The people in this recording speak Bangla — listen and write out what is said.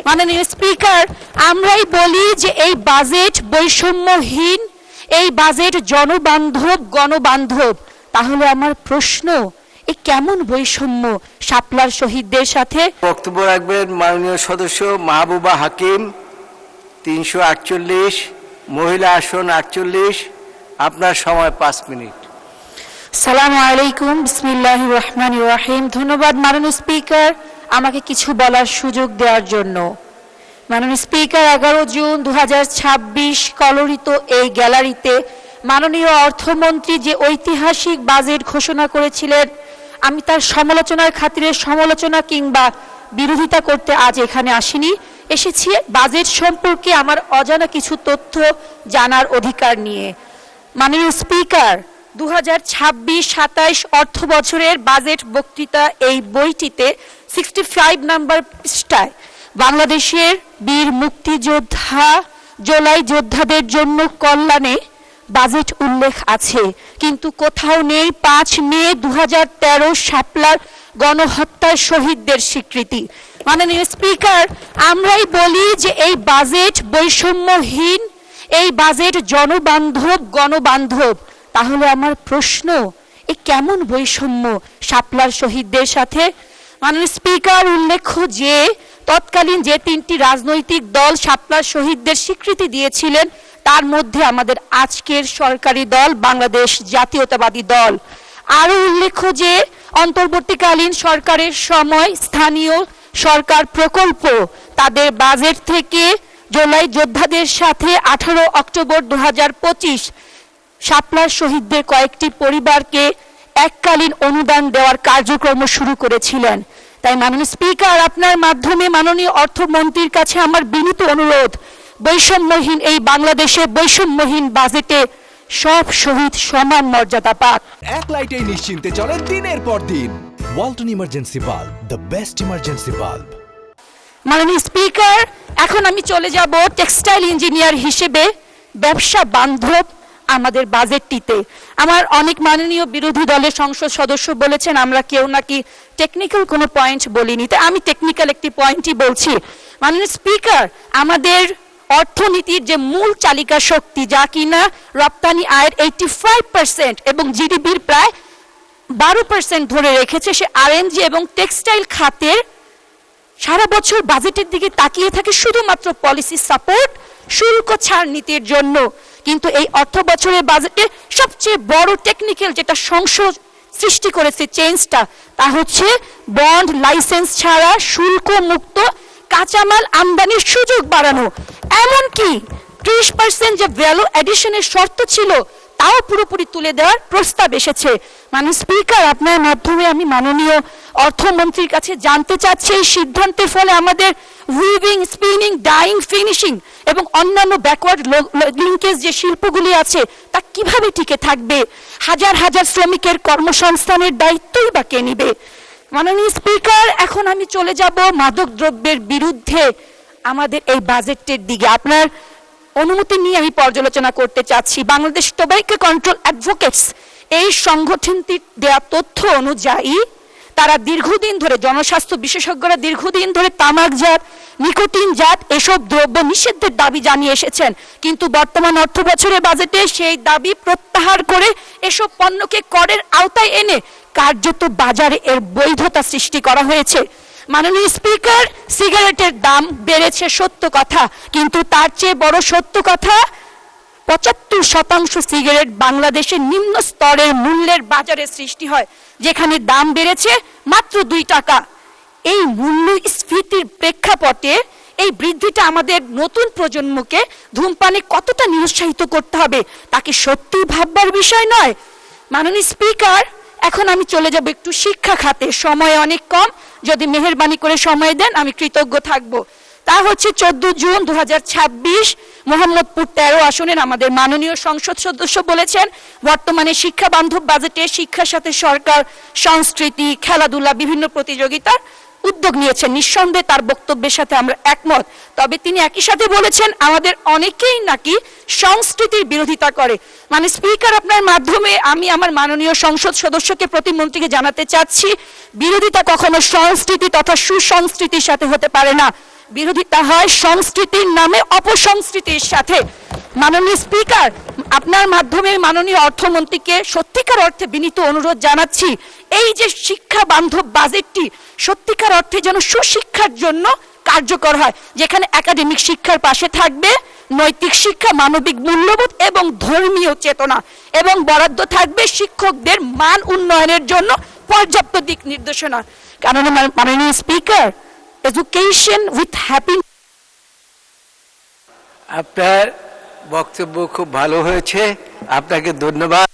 মাননীয় স্পিকার, আমরাই বলি যে এই বাজেট বৈষম্যহীন, এই বাজেট জনবান্ধব, গণবান্ধব। তাহলে আমার প্রশ্ন, এ কেমন বৈষম্য শাপলার শহীদদের সাথে? বক্তব্য রাখবেন মাননীয় সদস্য মাহবুবা হাকিম, 348, মহিলা আসন 48। আপনার সময় 5 মিনিট। সালামু আলাইকুম, বিসমিল্লাহির রহমানির রহিম। ধন্যবাদ মাননীয় স্পিকার আমাকে কিছু বলার সুযোগ দেওয়ার জন্য। মাননীয় স্পিকার, 11 জুন 2026 কলরিত এই গ্যালারিতে মাননীয় অর্থমন্ত্রী যে ঐতিহাসিক বাজেট ঘোষণা করেছিলেন, আমি তার সমালোচনার খাতিরে সমালোচনা কিংবা বিরোধিতা করতে আজ এখানে আসিনি। এসেছি বাজেট সম্পর্কে আমার অজানা কিছু তথ্য জানার অধিকার নিয়ে। মাননীয় স্পিকার, 2026-27 অর্থ বছরের বাজেট বক্তৃতা এই বইটিতে 65 নম্বর পৃষ্ঠায় বাংলাদেশের বীর মুক্তিযোদ্ধা, জুলাই যোদ্ধাদের জন্য কল্যাণে বাজেট উল্লেখ আছে, কিন্তু কোথাও নেই 5 মে 2013 শাপলার গণহত্যার শহীদদের স্বীকৃতি। মাননীয় স্পিকার, আমরাই বলি যে এই বাজেট বৈষম্যহীন, এই বাজেট জনবান্ধব, গণবান্ধব। তাহলে আমার প্রশ্ন, এ কেমন বৈষম্য শাপলার শহীদদের সাথে? মাননীয় স্পিকার, উল্লেখ্য যে তৎকালীন যে 3টি রাজনৈতিক দল শাপলার শহীদদের স্বীকৃতি দিয়েছিলেন, তার মধ্যে আমাদের আজকের সরকারি দল বাংলাদেশ জাতীয়তাবাদী দল। আরো উল্লেখ্য যে অন্তর্বর্তীকালীন সরকারের সময় স্থানীয় সরকার প্রকল্প তাদের বাজেট থেকে জুলাই যোদ্ধাদের সাথে 18 অক্টোবর 2025 শাপলার শহীদদের কয়েকটি পরিবারকে এককালীন অনুদান দেওয়ার কার্যক্রম শুরু করেছিলেন। তাই মাননীয় স্পিকার, আপনার মাধ্যমে মাননীয় অর্থমন্ত্রীর কাছে আমার বিনীত অনুরোধ, বৈষম্যহীন এই বাংলাদেশে বৈষম্যহীন বাজেটে সব শহীদ সমান মর্যাদা পাক। এক লাইটেই নিশ্চিন্তে চলে দিনের পর দিন। Walton emergency bulb, the best emergency bulb. মাননীয় স্পিকার, এখন আমি চলে যাব টেক্সটাইল ইঞ্জিনিয়ার হিসেবে ব্যবসা বান্ধব আমাদের বাজেটটিতে। আমার অনেক মাননীয় বিরোধী দলের সংসদ সদস্য বলেছেন আমরা কেউ নাকি টেকনিক্যাল কোনো পয়েন্ট বলিনি, তাই আমি টেকনিক্যাল একটি পয়েন্টই বলছি। মাননীয় স্পিকার, আমাদের অর্থনীতির যে মূল চালিকা শক্তি, যা কিনা রপ্তানি আয়ের 85% এবং জিডিপির প্রায় 12% ধরে রেখেছে, সে আরএনজি এবং টেক্সটাইল খাতের সারা বছর বাজেটের দিকে তাকিয়ে থাকে শুধুমাত্র পলিসি সাপোর্ট, শুল্ক ছাড় নীতির জন্য। কিন্তু এই অর্থ বছরের বাজেটে সবচেয়ে বড় টেকনিক্যাল যেটা সংশোধন সৃষ্টি করেছে, চেঞ্জটা, তা হচ্ছে বন্ড লাইসেন্স ছাড়া শুল্ক মুক্ত কাঁচামাল আমদানির সুযোগ বাড়ানো। এমনকি 30% যে ভ্যালু এডিশনের শর্ত ছিল তাও পুরোপুরি তুলে দেওয়ার প্রস্তাব এসেছে। মাননীয় স্পিকার, আপনার মাধ্যমে আমি মাননীয় অর্থমন্ত্রীর কাছে জানতে চাচ্ছি, এই সিদ্ধান্তের ফলে আমাদের উইভিং, স্পিনিং, ডাইং, ফিনিশিং এবং অন্যান্য ব্যাকওয়ার্ড লিঙ্কেজ যে শিল্পগুলি আছে তা কিভাবে টিকে থাকবে? হাজার হাজার শ্রমিকের কর্মসংস্থানের দায়িত্বই বা কে নিবে? মাননীয় স্পিকার, এখন আমি চলে যাব মাদক দ্রব্যের বিরুদ্ধে আমাদের এই বাজেটের দিকে। আপনার অনুমতি নিয়ে আমি পর্যালোচনা করতে চাচ্ছি। বাংলাদেশ টোব্যাকো কন্ট্রোল অ্যাডভোকেটস এই সংগঠনটির দেয়া তথ্য অনুযায়ী তারা দীর্ঘদিন ধরে, জনস্বাস্থ্য বিশেষজ্ঞরা দীর্ঘদিন ধরে তামাকজাত, নিকোটিনজাত এসব দ্রব্য নিষিদ্ধের দাবি জানিয়ে এসেছেন, কিন্তু বর্তমান অর্থ বছরের বাজেটে সেই দাবি প্রত্যাহার করে এসব পণ্যকে করের আওতায় এনে কার্যত বাজারে এর বৈধতা সৃষ্টি করা হয়েছে। মাননীয় স্পিকার, সিগারেটের দাম বেড়েছে সত্য কথা, কিন্তু তার চেয়ে বড় সত্য কথা 75% সিগারেট বাংলাদেশের নিম্ন স্তরের মূল্যের বাজারে সৃষ্টি হয়, যেখানে দাম বেড়েছে মাত্র 2 টাকা। এই মূল্যস্ফীতির প্রেক্ষাপটে এই বৃদ্ধিটা আমাদের নতুন প্রজন্মকে ধূমপানে কতটা নিরুৎসাহিত করতে হবে তাকে সত্যি ভাববার বিষয় নয়। মাননীয় স্পিকার, এখন আমি চলে যাব একটু শিক্ষা খাতে, সময় অনেক কম, যদি মেহেরবানি করে সময় দেন আমি কৃতজ্ঞ থাকব। তা হচ্ছে 14 জুন 2026 মোহাম্মদপুর 13 আসনের আমাদের মাননীয় সংসদ সদস্য বলেছেন বর্তমানে শিক্ষা বান্ধব বাজেটে শিক্ষার সাথে সরকার সংস্কৃতি, খেলাধুলা, বিভিন্ন প্রতিযোগিতার উদ্যোগ নিয়েছেন। নিঃসন্দেহে তার বক্তব্যের সাথে আমরা একমত, তবে তিনি একই সাথে বলেছেন আমাদের অনেকেই নাকি সংস্কৃতির বিরোধিতা করে। মানে স্পিকার, আপনার মাধ্যমে আমি আমার মাননীয় সংসদ সদস্যকে, প্রতিমন্ত্রীকে জানাতে চাচ্ছি, বিরোধিতা কখনো সংস্কৃতি তথা সুসংস্কৃতির সাথে হতে পারে না। বিরোধিতা হয় সংস্কৃতির নামে অপসংস্কৃতির সাথে। মাননীয় স্পিকার, আপনার মাধ্যমে মাননীয় অর্থমন্ত্রীকে সত্যিকার অর্থে বিনীত অনুরোধ জানাচ্ছি, এই যে শিক্ষা বান্ধব বাজেটটি সত্যিকার অর্থে যেন সুশিক্ষার জন্য কার্যকর হয়, যেখানে একাডেমিক শিক্ষার পাশে থাকবে নৈতিক শিক্ষা, মানবিক মূল্যবোধ এবং ধর্মীয় চেতনা, এবং বরাদ্দ থাকবে শিক্ষকদের মান উন্নয়নের জন্য পর্যাপ্ত দিক নির্দেশনা। কারণ মাননীয় স্পিকার, এডুকেশন উইথ হ্যাপি। আপনার বক্তব্য খুব ভালো হয়েছে, আপনাকে ধন্যবাদ।